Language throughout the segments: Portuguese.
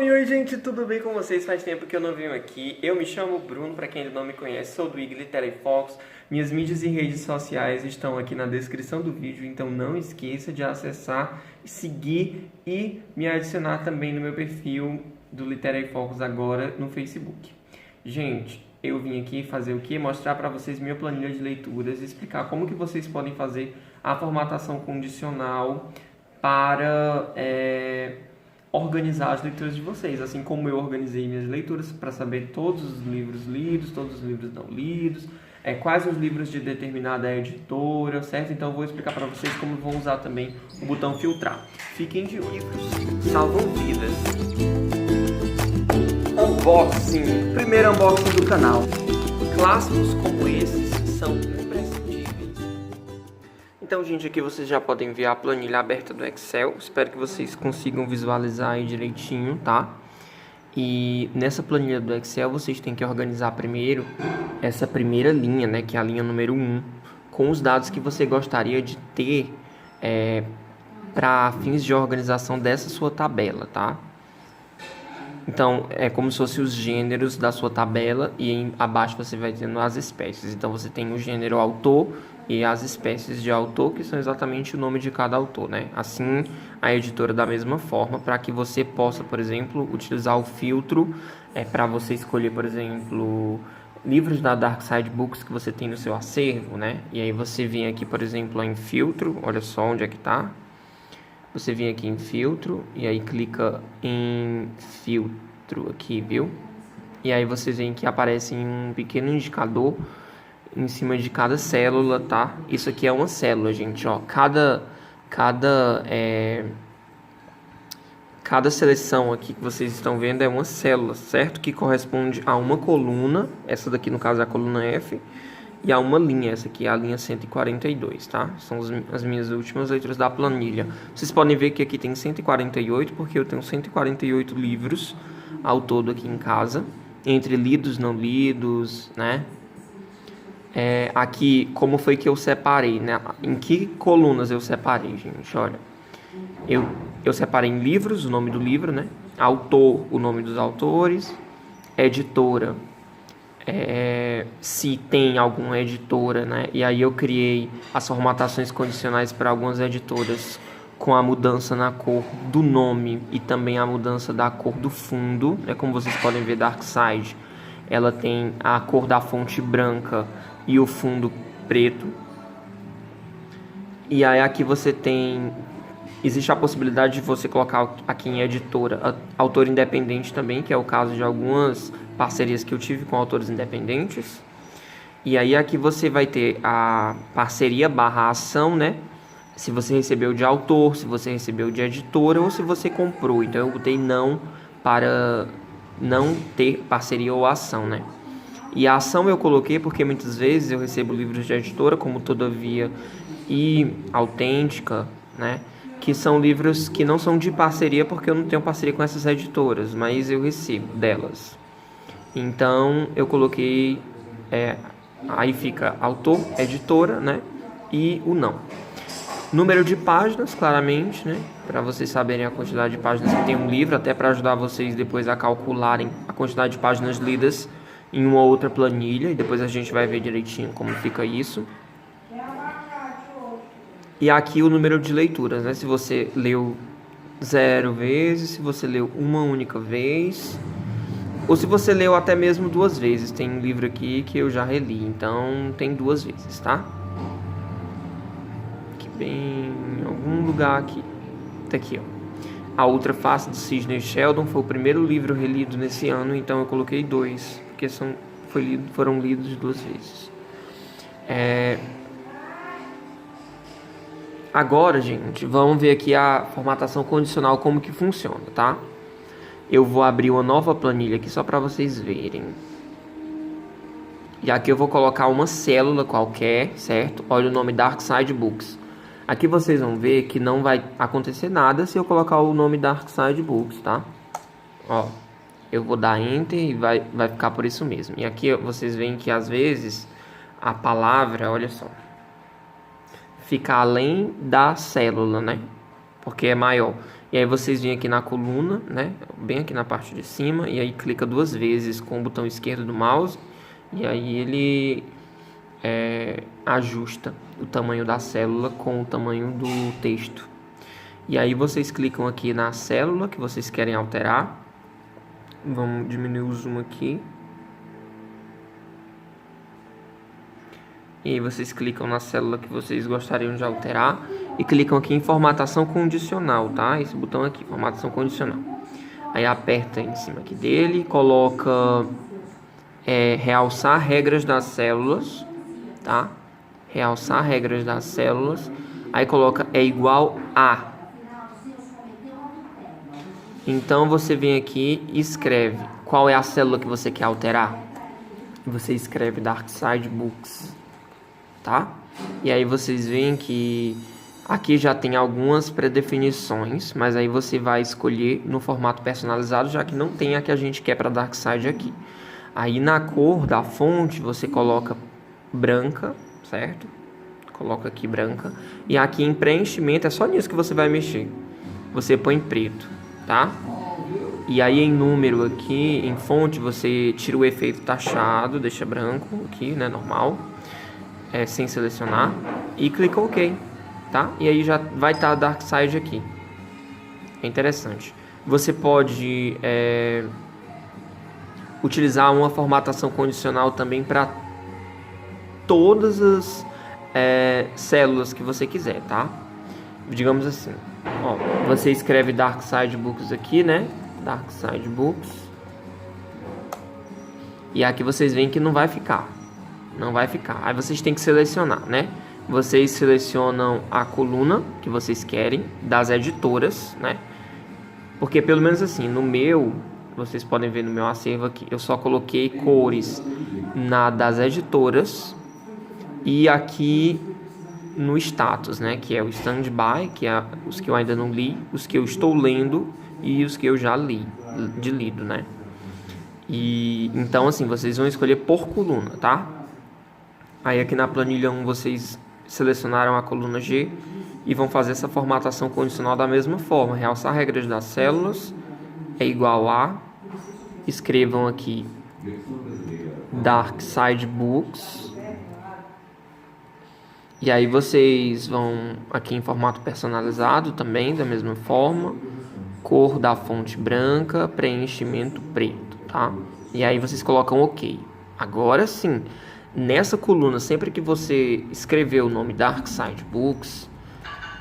Oi, gente, tudo bem com vocês? Faz tempo que eu não venho aqui. Eu me chamo Bruno, para quem ainda não me conhece, sou do IG Literary Fox. Minhas mídias e redes sociais estão aqui na descrição do vídeo, então não esqueça de acessar, seguir e me adicionar também no meu perfil do Literary Fox agora no Facebook. Gente, eu vim aqui fazer o quê? Mostrar para vocês minha planilha de leituras e explicar como que vocês podem fazer a formatação condicional para organizar as leituras de vocês, assim como eu organizei minhas leituras para saber todos os livros lidos, todos os livros não lidos, quais os livros de determinada editora, certo? Então eu vou explicar para vocês como vão usar também o botão filtrar. Fiquem de olho. Livros salvam vidas. Unboxing. Primeiro unboxing do canal. Clássicos como esses são imprescindíveis. Então, gente, aqui vocês já podem ver a planilha aberta do Excel. Espero que vocês consigam visualizar aí direitinho, tá? E nessa planilha do Excel, vocês têm que organizar primeiro essa primeira linha, né? Que é a linha número 1, com os dados que você gostaria de ter para fins de organização dessa sua tabela, tá? Então, é como se fossem os gêneros da sua tabela e abaixo você vai tendo as espécies. Então, você tem o gênero autor e as espécies de autor, que são exatamente o nome de cada autor, né? Assim, a editora da mesma forma, para que você possa, por exemplo, utilizar o filtro para você escolher, por exemplo, livros da Dark Side Books que você tem no seu acervo, né? E aí você vem aqui, por exemplo, em filtro, olha só onde é que tá. Você vem aqui em filtro e aí clica em filtro aqui, viu? E aí vocês veem que aparece um pequeno indicador em cima de cada célula, tá? Isso aqui é uma célula, gente, ó. Cada seleção aqui que vocês estão vendo é uma célula, certo? Que corresponde a uma coluna, essa daqui no caso é a coluna F, e a uma linha, essa aqui é a linha 142, tá? São as minhas últimas leituras da planilha. Vocês podem ver que aqui tem 148, porque eu tenho 148 livros ao todo aqui em casa, entre lidos, não lidos, né? Aqui, como foi que eu separei, né? Em que colunas eu separei, gente? Olha, eu separei em livros, o nome do livro, né? Autor, o nome dos autores. Editora, se tem alguma editora, né? E aí eu criei as formatações condicionais para algumas editoras com a mudança na cor do nome e também a mudança da cor do fundo, né? Como vocês podem ver, Darkside, ela tem a cor da fonte branca e o fundo preto. E aí aqui você tem... Existe a possibilidade de você colocar aqui em editora autor independente também, que é o caso de algumas parcerias que eu tive com autores independentes. E aí aqui você vai ter a parceria / ação, né? Se você recebeu de autor, se você recebeu de editora ou se você comprou. Então eu botei não para não ter parceria ou ação, né? E a ação eu coloquei porque muitas vezes eu recebo livros de editora, como Todavia e Autêntica, né? Que são livros que não são de parceria, porque eu não tenho parceria com essas editoras, mas eu recebo delas. Então eu coloquei, aí fica autor, editora, né? E o não. Número de páginas, claramente, né? Para vocês saberem a quantidade de páginas que tem um livro, até para ajudar vocês depois a calcularem a quantidade de páginas lidas em uma outra planilha, e depois a gente vai ver direitinho como fica isso. E aqui o número de leituras, né? Se você leu 0 vezes, se você leu uma única vez, ou se você leu até mesmo 2 vezes. Tem um livro aqui que eu já reli, então tem 2 vezes, tá? Aqui bem em algum lugar aqui. Tá aqui, ó. A Outra Face de Sidney Sheldon foi o primeiro livro relido nesse ano, então eu coloquei 2, porque foram lidos 2 vezes. Agora, gente, vamos ver aqui a formatação condicional, como que funciona, tá? Eu vou abrir uma nova planilha aqui só para vocês verem. E aqui eu vou colocar uma célula qualquer, certo? Olha o nome Darkside Books. Aqui vocês vão ver que não vai acontecer nada se eu colocar o nome Darkside Books, tá? Ó, eu vou dar Enter e vai ficar por isso mesmo. E aqui vocês veem que às vezes a palavra, olha só, fica além da célula, né? Porque é maior. E aí vocês vêm aqui na coluna, né? Bem aqui na parte de cima. E aí clica 2 vezes com o botão esquerdo do mouse. E aí ele ajusta o tamanho da célula com o tamanho do texto. E aí vocês clicam aqui na célula que vocês querem alterar. Vamos diminuir o zoom aqui. E aí vocês clicam na célula que vocês gostariam de alterar. E clicam aqui em formatação condicional, tá? Esse botão aqui, formatação condicional. Aí aperta em cima aqui dele, coloca realçar regras das células, tá? Realçar regras das células. Aí coloca igual a. Então você vem aqui e escreve qual é a célula que você quer alterar. Você escreve Darkside Books, tá? E aí vocês veem que aqui já tem algumas predefinições, mas aí você vai escolher no formato personalizado, já que não tem a que a gente quer para Darkside aqui. Aí na cor da fonte você coloca branca, certo? Coloca aqui branca. E aqui em preenchimento é só nisso que você vai mexer. Você põe preto, tá? E aí em número aqui, em fonte, você tira o efeito taxado, deixa branco aqui, né, normal, sem selecionar, e clica OK, tá? E aí já vai estar a Darkside aqui. É interessante. Você pode utilizar uma formatação condicional também para todas as células que você quiser, tá? Digamos assim, ó, você escreve Darkside Books aqui, né? Darkside Books. E aqui vocês veem que não vai ficar. Não vai ficar. Aí vocês têm que selecionar, né? Vocês selecionam a coluna que vocês querem das editoras, né? Porque pelo menos assim, no meu, vocês podem ver no meu acervo aqui, eu só coloquei cores das editoras e aqui no status, né? Que é o standby, que é os que eu ainda não li, os que eu estou lendo e os que eu já li, de lido, né? E então assim, vocês vão escolher por coluna, tá? Aí aqui na planilha 1 vocês selecionaram a coluna G e vão fazer essa formatação condicional da mesma forma. Realçar regras das células é igual a, escrevam aqui Darkside Books. E aí vocês vão aqui em formato personalizado também, da mesma forma. Cor da fonte branca, preenchimento preto, tá? E aí vocês colocam OK. Agora sim, nessa coluna, sempre que você escrever o nome Darkside Books,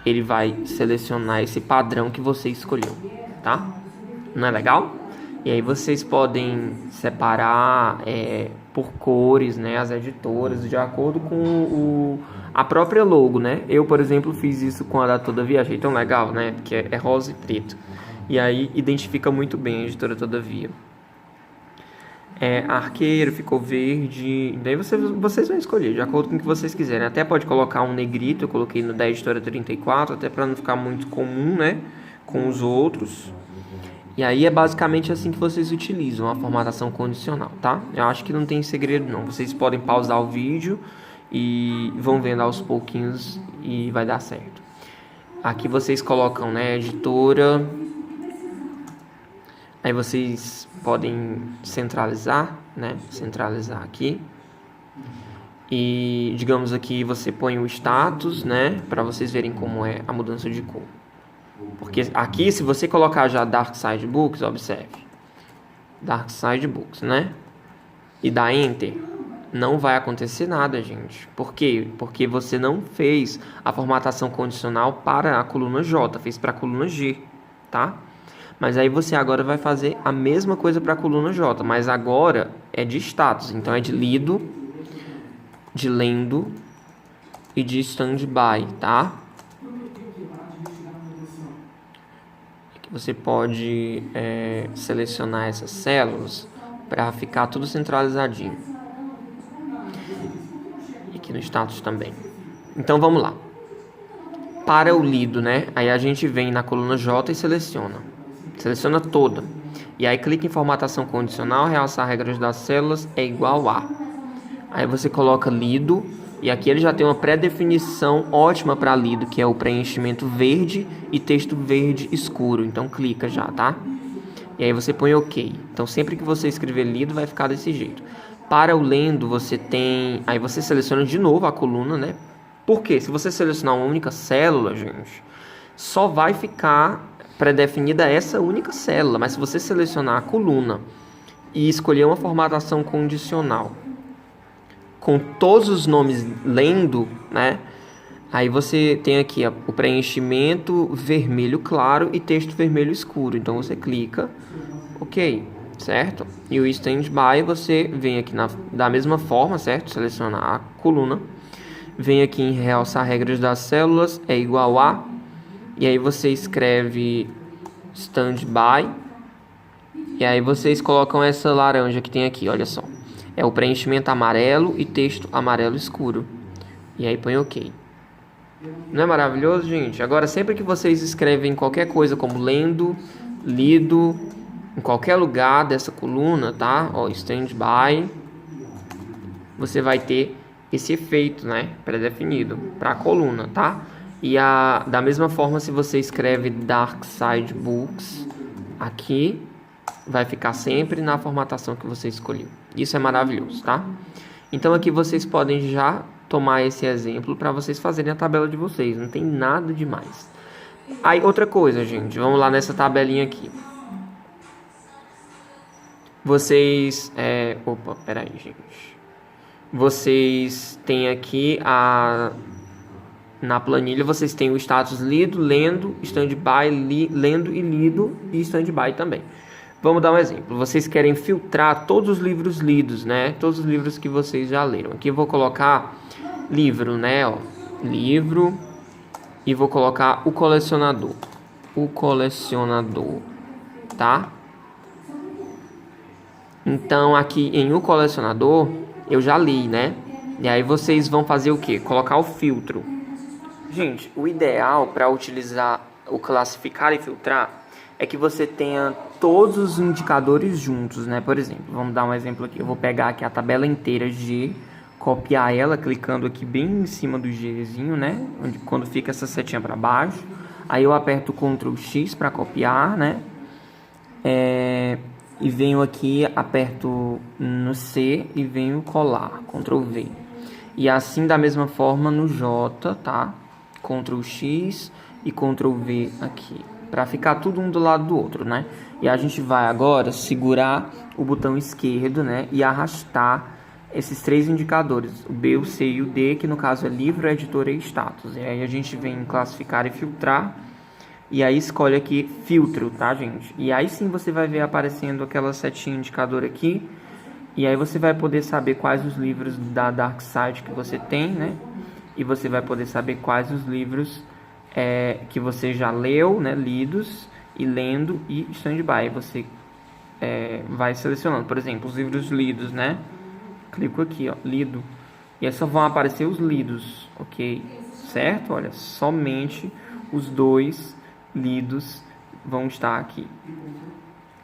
ele vai selecionar esse padrão que você escolheu, tá? Não é legal? E aí vocês podem separar por cores, né, as editoras, de acordo com a própria logo, né? Eu, por exemplo, fiz isso com a da Todavia, achei tão legal, né? Porque é rosa e preto. E aí identifica muito bem a editora Todavia. Arqueiro ficou verde. Daí vocês vão escolher de acordo com o que vocês quiserem. Até pode colocar um negrito, eu coloquei no da editora 34, até para não ficar muito comum, né, com os outros. E aí é basicamente assim que vocês utilizam a formatação condicional, tá? Eu acho que não tem segredo não. Vocês podem pausar o vídeo e vão vendo aos pouquinhos e vai dar certo. Aqui vocês colocam, né, editora. Aí vocês podem centralizar, né? Centralizar aqui. E digamos aqui você põe o status, né? Para vocês verem como é a mudança de cor. Porque aqui, se você colocar já Darkside Books, observe. Darkside Books, né? E dá Enter. Não vai acontecer nada, gente. Por quê? Porque você não fez a formatação condicional para a coluna J. Fez para a coluna G, tá? Mas aí você agora vai fazer a mesma coisa para a coluna J. Mas agora é de status. Então é de lido, de lendo e de standby, tá? Você pode selecionar essas células para ficar tudo centralizadinho. E aqui no status também. Então vamos lá. Para o lido, né? Aí a gente vem na coluna J e seleciona. Seleciona toda. E aí clica em formatação condicional, realçar regras das células é igual a. Aí você coloca lido, E aqui ele já tem uma pré-definição ótima para lido, que é o preenchimento verde e texto verde escuro. Então clica já, tá? E aí você põe OK. Então sempre que você escrever lido vai ficar desse jeito. Para o lendo você tem... Aí você seleciona de novo a coluna, né? Porque se você selecionar uma única célula, gente, só vai ficar pré-definida essa única célula. Mas se você selecionar a coluna e escolher uma formatação condicional com todos os nomes lendo, né? Aí você tem aqui o preenchimento vermelho claro e texto vermelho escuro. Então você clica, OK, certo? E o standby você vem aqui da mesma forma, certo? Selecionar a coluna, vem aqui em realçar regras das células, é igual a, e aí você escreve standby, e aí vocês colocam essa laranja que tem aqui, olha só. É o preenchimento amarelo e texto amarelo escuro. E aí põe OK. Não é maravilhoso, gente? Agora, sempre que vocês escrevem qualquer coisa como lendo, lido, em qualquer lugar dessa coluna, tá? Ó, standby, você vai ter esse efeito, né? Pré-definido para a coluna, tá? E da mesma forma, se você escreve Dark Side Books aqui, vai ficar sempre na formatação que você escolheu. Isso é maravilhoso, tá? Então aqui vocês podem já tomar esse exemplo para vocês fazerem a tabela de vocês. Não tem nada demais. Aí outra coisa, gente. Vamos lá nessa tabelinha aqui. Vocês... Opa, peraí, gente. Vocês têm aqui na planilha, vocês têm o status lido, lendo, standby, lendo e lido e standby também. Vamos dar um exemplo. Vocês querem filtrar todos os livros lidos, né? Todos os livros que vocês já leram. Aqui eu vou colocar livro, né? Ó, livro. E vou colocar o colecionador. O colecionador, tá? Então aqui em o colecionador eu já li, né? E aí vocês vão fazer o quê? Colocar o filtro. Gente, o ideal para utilizar o classificar e filtrar é que você tenha todos os indicadores juntos, né? Por exemplo, vamos dar um exemplo aqui. Eu vou pegar aqui a tabela inteira G, copiar ela, clicando aqui bem em cima do Gzinho, né? Quando fica essa setinha para baixo. Aí eu aperto o Ctrl X para copiar, né? E venho aqui, aperto no C e venho colar, Ctrl V. E assim da mesma forma no J, tá? Ctrl X e Ctrl V aqui, para ficar tudo um do lado do outro, né? E a gente vai agora segurar o botão esquerdo, né? E arrastar esses três indicadores, o B, o C e o D, que no caso é livro, editora e status. E aí a gente vem em classificar e filtrar, e aí escolhe aqui filtro, tá, gente? E aí sim você vai ver aparecendo aquela setinha indicador aqui, e aí você vai poder saber quais os livros da Dark Side que você tem, né? E você vai poder saber quais os livros que você já leu, né, lidos, e lendo e standby. Você vai selecionando, por exemplo, os livros lidos, né? Clico aqui, ó, lido. E aí só vão aparecer os lidos, ok? Certo? Olha, somente os dois lidos vão estar aqui.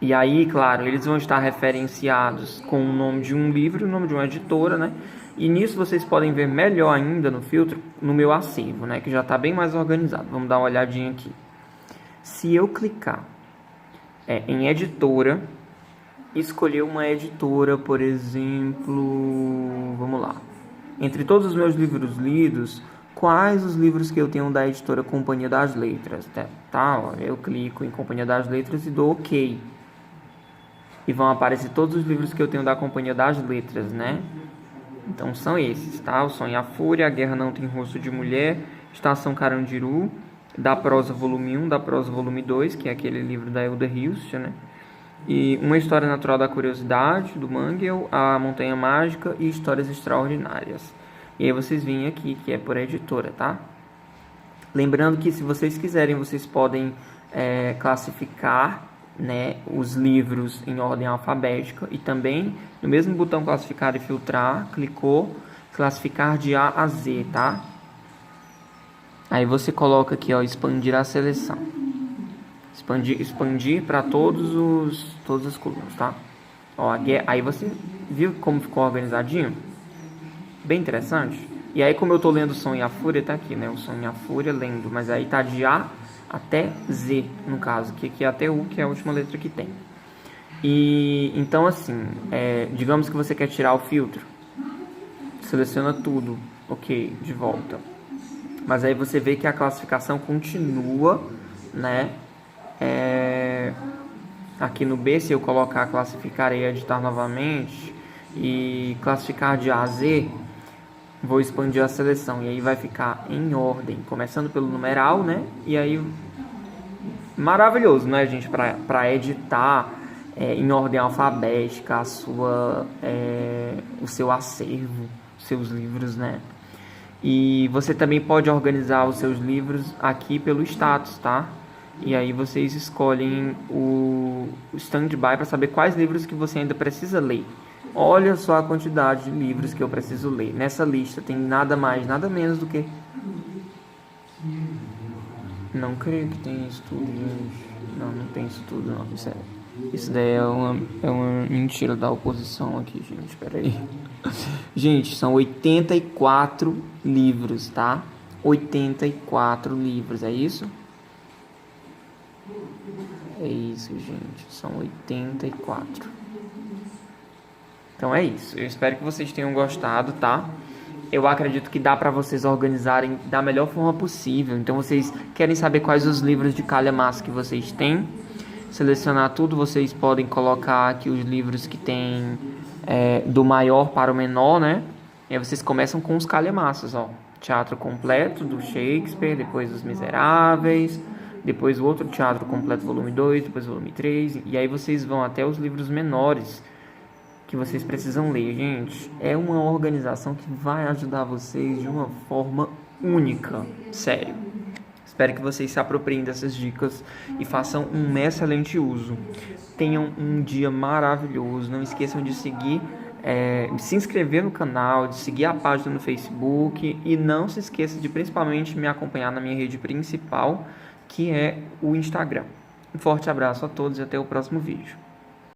E aí, claro, eles vão estar referenciados com o nome de um livro, o nome de uma editora, né? E nisso vocês podem ver melhor ainda no filtro, no meu acervo, né? Que já está bem mais organizado. Vamos dar uma olhadinha aqui. Se eu clicar em editora, escolher uma editora, por exemplo, vamos lá. Entre todos os meus livros lidos, quais os livros que eu tenho da editora Companhia das Letras? Tá? Ó, eu clico em Companhia das Letras e dou OK. E vão aparecer todos os livros que eu tenho da Companhia das Letras, né? Então são esses, tá? O Sonho e a Fúria, A Guerra Não Tem Rosto de Mulher, Estação Carandiru, Da Prosa Volume 1, Da Prosa Volume 2, que é aquele livro da Hilda Hilst, né? E Uma História Natural da Curiosidade, do Mangel, A Montanha Mágica e Histórias Extraordinárias. E aí vocês vêm aqui, que é por editora, tá? Lembrando que se vocês quiserem, vocês podem classificar, né, os livros em ordem alfabética e também no mesmo botão classificar e filtrar, clicou, classificar de A a Z, tá? Aí você coloca aqui, ó, expandir a seleção. Expandir para todas as colunas, tá? Ó, aí você viu como ficou organizadinho? Bem interessante. E aí, como eu tô lendo o Som e a Fúria, tá aqui, né? O Som e a Fúria lendo, mas aí tá de A até Z, no caso, que aqui é até U, que é a última letra que tem. E então, assim, digamos que você quer tirar o filtro, seleciona tudo, ok, de volta. Mas aí você vê que a classificação continua, né? Aqui no B, se eu colocar classificar e editar novamente e classificar de A a Z, vou expandir a seleção e aí vai ficar em ordem, começando pelo numeral, né? E aí, maravilhoso, né, gente, para editar em ordem alfabética o seu acervo, seus livros, né? E você também pode organizar os seus livros aqui pelo status, tá? E aí vocês escolhem o standby para saber quais livros que você ainda precisa ler. Olha só a quantidade de livros que eu preciso ler. Nessa lista tem nada mais, nada menos do que... Não creio que tenha isso tudo, gente. Não tem isso tudo, não. Isso daí é uma mentira da oposição aqui, gente. Pera aí. Gente, são 84 livros, tá? 84 livros, é isso? É isso, gente. São 84. Então é isso. Eu espero que vocês tenham gostado, tá? Eu acredito que dá pra vocês organizarem da melhor forma possível. Então vocês querem saber quais os livros de calhamaço que vocês têm? Selecionar tudo, vocês podem colocar aqui os livros que tem do maior para o menor, né? E aí vocês começam com os calhamaços, ó. Teatro completo do Shakespeare, depois Os Miseráveis, depois o outro Teatro Completo volume 2, depois volume 3, e aí vocês vão até os livros menores que vocês precisam ler, gente. É uma organização que vai ajudar vocês de uma forma única, sério. Espero que vocês se apropriem dessas dicas e façam um excelente uso. Tenham um dia maravilhoso. Não esqueçam de seguir, se inscrever no canal, de seguir a página no Facebook e não se esqueça de principalmente me acompanhar na minha rede principal, que é o Instagram. Um forte abraço a todos e até o próximo vídeo.